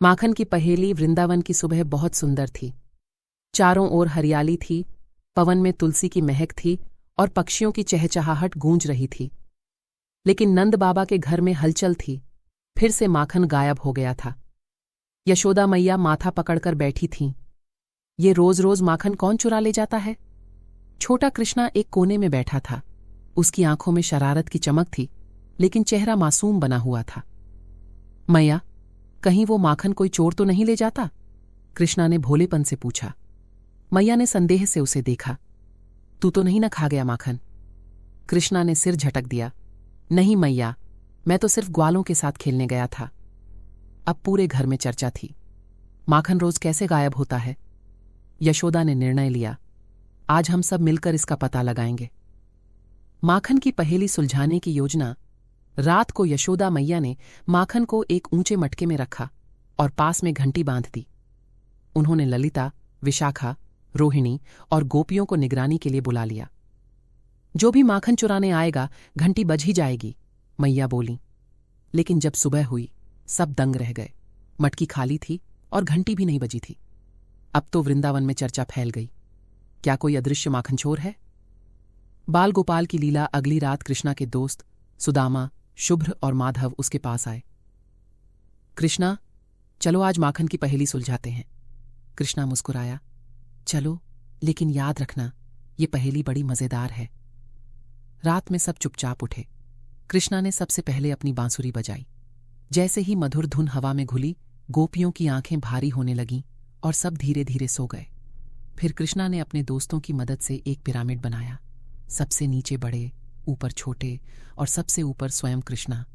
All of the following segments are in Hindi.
माखन की पहेली। वृंदावन की सुबह बहुत सुंदर थी। चारों ओर हरियाली थी, पवन में तुलसी की महक थी और पक्षियों की चहचहाहट गूंज रही थी। लेकिन नंद बाबा के घर में हलचल थी। फिर से माखन गायब हो गया था। यशोदा मैया माथा पकड़कर बैठी थीं। ये रोज रोज माखन कौन चुरा ले जाता है? छोटा कृष्णा एक कोने में बैठा था। उसकी आंखों में शरारत की चमक थी, लेकिन चेहरा मासूम बना हुआ था। मैया, कहीं वो माखन कोई चोर तो नहीं ले जाता? कृष्णा ने भोलेपन से पूछा। मैया ने संदेह से उसे देखा। तू तो नहीं न खा गया माखन? कृष्णा ने सिर झटक दिया। नहीं मैया, मैं तो सिर्फ ग्वालों के साथ खेलने गया था। अब पूरे घर में चर्चा थी। माखन रोज कैसे गायब होता है? यशोदा ने निर्णय लिया, आज हम सब मिलकर इसका पता लगाएंगे। माखन की पहेली सुलझाने की योजना। रात को यशोदा मैया ने माखन को एक ऊंचे मटके में रखा और पास में घंटी बांध दी। उन्होंने ललिता, विशाखा, रोहिणी और गोपियों को निगरानी के लिए बुला लिया। जो भी माखन चुराने आएगा, घंटी बज ही जाएगी, मैया बोली। लेकिन जब सुबह हुई, सब दंग रह गए। मटकी खाली थी और घंटी भी नहीं बजी थी। अब तो वृंदावन में चर्चा फैल गई। क्या कोई अदृश्य माखन चोर है? बाल गोपाल की लीला। अगली रात कृष्णा के दोस्त सुदामा, शुभ्र और माधव उसके पास आए। कृष्णा, चलो आज माखन की पहेली सुलझाते हैं। कृष्णा मुस्कुराया। चलो, लेकिन याद रखना, ये पहेली बड़ी मजेदार है। रात में सब चुपचाप उठे। कृष्णा ने सबसे पहले अपनी बांसुरी बजाई। जैसे ही मधुर धुन हवा में घुली, गोपियों की आंखें भारी होने लगीं और सब धीरे धीरे सो गए। फिर कृष्णा ने अपने दोस्तों की मदद से एक पिरामिड बनाया। सबसे नीचे बड़े, ऊपर छोटे और सबसे ऊपर स्वयं कृष्णा।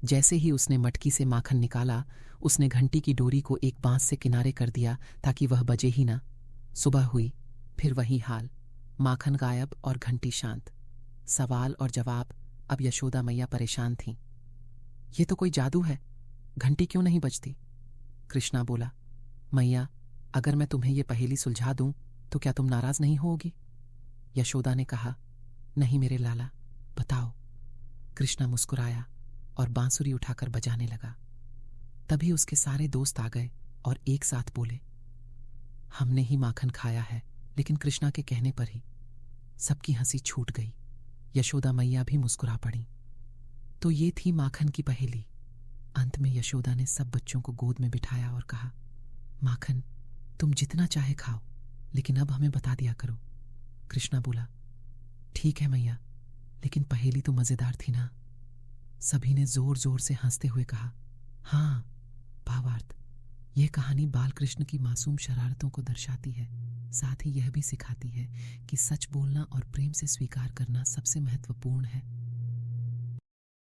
जैसे ही उसने मटकी से माखन निकाला, उसने घंटी की डोरी को एक बांस से किनारे कर दिया ताकि वह बजे ही ना। सुबह हुई, फिर वही हाल। माखन गायब और घंटी शांत। सवाल और जवाब। अब यशोदा मैया परेशान थीं। ये तो कोई जादू है, घंटी क्यों नहीं बजती? कृष्णा बोला, मैया, अगर मैं तुम्हें ये पहेली सुलझा दूं तो क्या तुम नाराज नहीं होगी? यशोदा ने कहा, नहीं मेरे लाला, बताओ। कृष्णा मुस्कुराया और बांसुरी उठाकर बजाने लगा। तभी उसके सारे दोस्त आ गए और एक साथ बोले, हमने ही माखन खाया है। लेकिन कृष्णा के कहने पर ही सबकी हंसी छूट गई। यशोदा मैया भी मुस्कुरा पड़ी। तो ये थी माखन की पहेली। अंत में यशोदा ने सब बच्चों को गोद में बिठाया और कहा, माखन तुम जितना चाहे खाओ, लेकिन अब हमें बता दिया करो। कृष्णा बोला, ठीक है मैया, लेकिन पहेली तो मजेदार थी ना? सभी ने जोर जोर से हंसते हुए कहा, हाँ। भावार्थ, यह कहानी बाल कृष्ण की मासूम शरारतों को दर्शाती है। साथ ही यह भी सिखाती है कि सच बोलना और प्रेम से स्वीकार करना सबसे महत्वपूर्ण है।